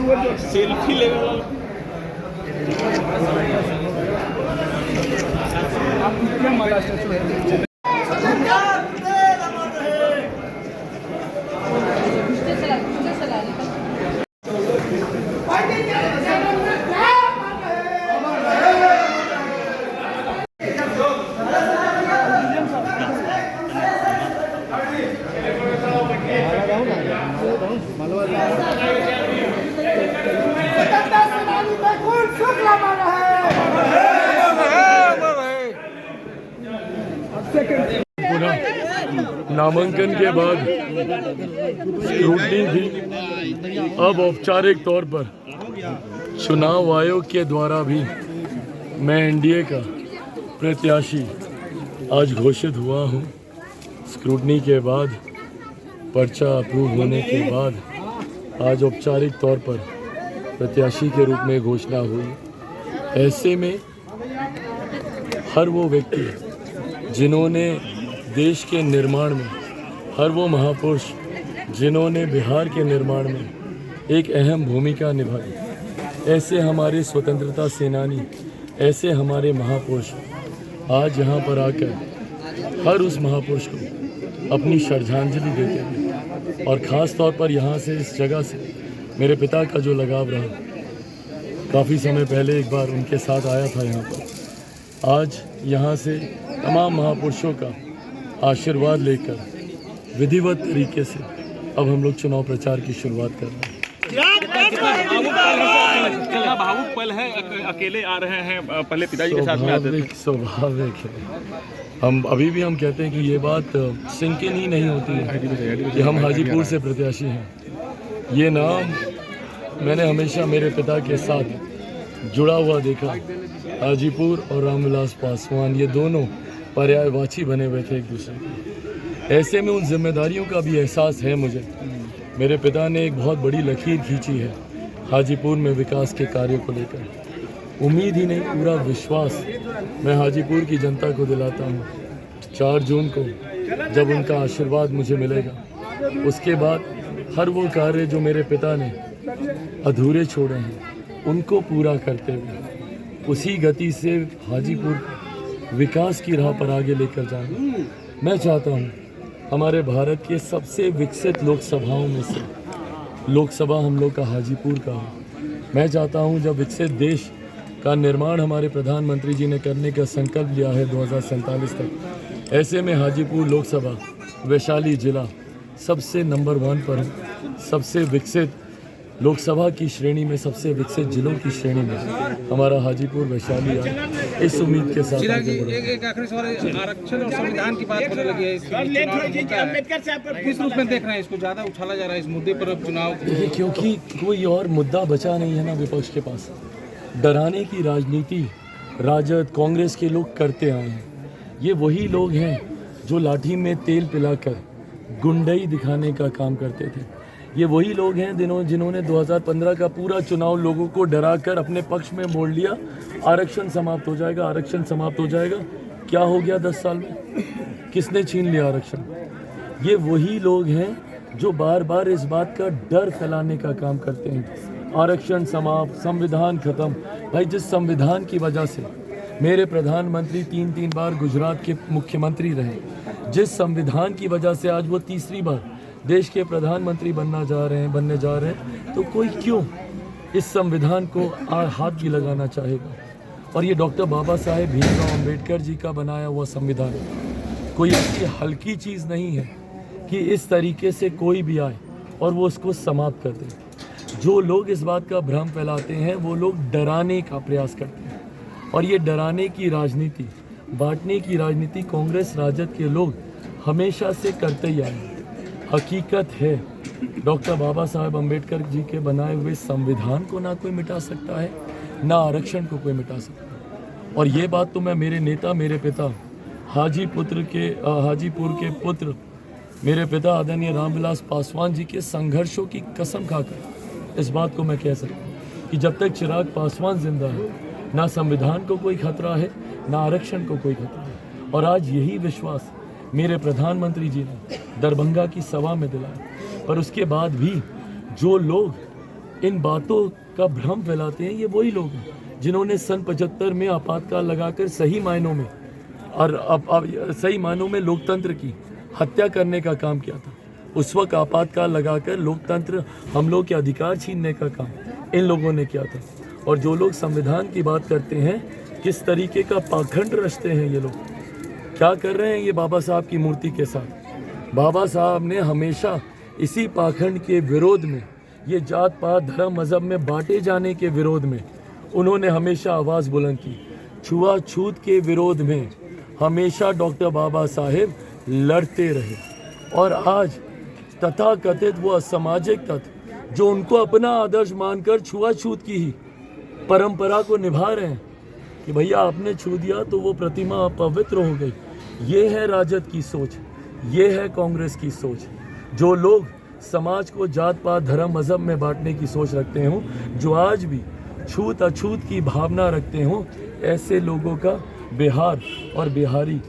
Selfie ले नामांकन के बाद स्क्रूटनी थी, अब औपचारिक तौर पर चुनाव आयोग के द्वारा भी मैं एनडीए का प्रत्याशी आज घोषित हुआ हूं। स्क्रूटनी के बाद, पर्चा अप्रूव होने के बाद आज औपचारिक तौर पर प्रत्याशी के रूप में घोषणा हुई। ऐसे में हर वो व्यक्ति जिन्होंने देश के निर्माण में, हर वो महापुरुष जिन्होंने बिहार के निर्माण में एक अहम भूमिका निभाई, ऐसे हमारे स्वतंत्रता सेनानी, ऐसे हमारे महापुरुष आज यहाँ पर आकर हर उस महापुरुष को अपनी श्रद्धांजलि देते हैं। और ख़ास तौर पर यहाँ से, इस जगह से मेरे पिता का जो लगाव रहा, काफ़ी समय पहले एक बार उनके साथ आया था यहाँ पर। आज यहाँ से तमाम महापुरुषों का आशीर्वाद लेकर विधिवत तरीके से अब हम लोग चुनाव प्रचार की शुरुआत कर रहे हैं। कितना भावुक पल है, अकेले आ रहे हैं, पहले पिताजी के साथ में आते थे। स्वाभाविक है। हम अभी भी हम कहते हैं कि ये बात सिंक इन ही नहीं होती है कि हम हाजीपुर से प्रत्याशी हैं। ये नाम मैंने हमेशा मेरे पिता के साथ जुड़ा हुआ देखा। हाजीपुर और रामविलास पासवान, ये दोनों पर्यायवाची बने हुए थे एक दूसरे के। ऐसे में उन जिम्मेदारियों का भी एहसास है मुझे। मेरे पिता ने एक बहुत बड़ी लकीर खींची है हाजीपुर में विकास के कार्यों को लेकर। उम्मीद ही नहीं, पूरा विश्वास मैं हाजीपुर की जनता को दिलाता हूँ। 4 जून को जब उनका आशीर्वाद मुझे मिलेगा, उसके बाद हर वो कार्य जो मेरे पिता ने अधूरे छोड़े हैं उनको पूरा करते हुए उसी गति से हाजीपुर विकास की राह पर आगे लेकर जाना। मैं चाहता हूँ हमारे भारत के सबसे विकसित लोकसभाओं में से लोकसभा हम लोग का हाजीपुर का हो। मैं चाहता हूँ जब विकसित देश का निर्माण हमारे प्रधानमंत्री जी ने करने का संकल्प लिया है 2047 तक, ऐसे में हाजीपुर लोकसभा वैशाली जिला सबसे नंबर 1 पर हो। सबसे विकसित लोकसभा की श्रेणी में, सबसे विकसित जिलों की श्रेणी में हमारा हाजीपुर वैशाली आए, इस उम्मीद के साथ आगे बढ़े। एक आखिरी सवाल, आरक्षण और संविधान की बात होने लगी है, किस रूप में देख रहे हैं इसको? ज्यादा उछाला जा रहा है इस मुद्दे पर अब चुनाव। देखिए, क्योंकि कोई और मुद्दा बचा नहीं है ना विपक्ष के पास। डराने की राजनीति राजद, कांग्रेस के लोग करते आए हैं। ये वही लोग हैं जो लाठी में तेल पिलाकर गुंडई दिखाने का काम करते थे। ये वही लोग हैं जिन्होंने 2015 का पूरा चुनाव लोगों को डराकर अपने पक्ष में मोड़ लिया। आरक्षण समाप्त हो जाएगा, आरक्षण समाप्त हो जाएगा। क्या हो गया 10 साल में? किसने छीन लिया आरक्षण? ये वही लोग हैं जो बार बार इस बात का डर फैलाने का काम करते हैं। आरक्षण समाप्त, संविधान खत्म। भाई, जिस संविधान की वजह से मेरे प्रधानमंत्री 3 बार गुजरात के मुख्यमंत्री रहे, जिस संविधान की वजह से आज वो तीसरी बार देश के प्रधानमंत्री बनने जा रहे हैं, तो कोई क्यों इस संविधान को हाथ भी लगाना चाहेगा? और ये डॉक्टर बाबा साहेब भीमराव अम्बेडकर जी का बनाया हुआ संविधान कोई ऐसी हल्की चीज़ नहीं है कि इस तरीके से कोई भी आए और वो उसको समाप्त कर दे। जो लोग इस बात का भ्रम फैलाते हैं वो लोग डराने का प्रयास करते हैं, और ये डराने की राजनीति, बांटने की राजनीति कांग्रेस राजद के लोग हमेशा से करते ही आए हैं। हकीकत है, डॉक्टर बाबा साहेब अम्बेडकर जी के बनाए हुए संविधान को ना कोई मिटा सकता है, ना आरक्षण को कोई मिटा सकता है। और ये बात तो मैं मेरे नेता, मेरे पिता हाजीपुर के पुत्र मेरे पिता आदरणीय रामविलास पासवान जी के संघर्षों की कसम खाकर इस बात को मैं कह सकता हूँ कि जब तक चिराग पासवान जिंदा है, ना संविधान को कोई खतरा है, ना आरक्षण को कोई खतरा है। और आज यही विश्वास मेरे प्रधानमंत्री जी ने दरभंगा की सभा में दिलाया। पर उसके बाद भी जो लोग इन बातों का भ्रम फैलाते हैं, ये वही लोग हैं जिन्होंने सन 75 में आपातकाल लगाकर सही मायनों में और अब सही मायनों में लोकतंत्र की हत्या करने का काम किया था। उस वक्त आपातकाल लगाकर लोकतंत्र, हम लोग के अधिकार छीनने का काम इन लोगों ने किया था। और जो लोग संविधान की बात करते हैं, किस तरीके का पाखंड रचते हैं ये लोग, क्या कर रहे हैं ये बाबा साहब की मूर्ति के साथ। बाबा साहब ने हमेशा इसी पाखंड के विरोध में, ये जात पात धर्म मज़हब में बांटे जाने के विरोध में उन्होंने हमेशा आवाज़ बुलंद की। छुआछूत के विरोध में हमेशा डॉक्टर बाबा साहेब लड़ते रहे। और आज तथाकथित वो असामाजिक तत्व जो उनको अपना आदर्श मानकर छुआछूत की ही परंपरा को निभा रहे हैं कि भैया आपने छू दिया तो वो प्रतिमा अपवित्र हो गई। ये है राजद की सोच, ये है कांग्रेस की सोच। जो लोग समाज को जात पात धर्म मज़हब में बांटने की सोच रखते हों, जो आज भी छूत अछूत की भावना रखते हों, ऐसे लोगों का बिहार और बिहारी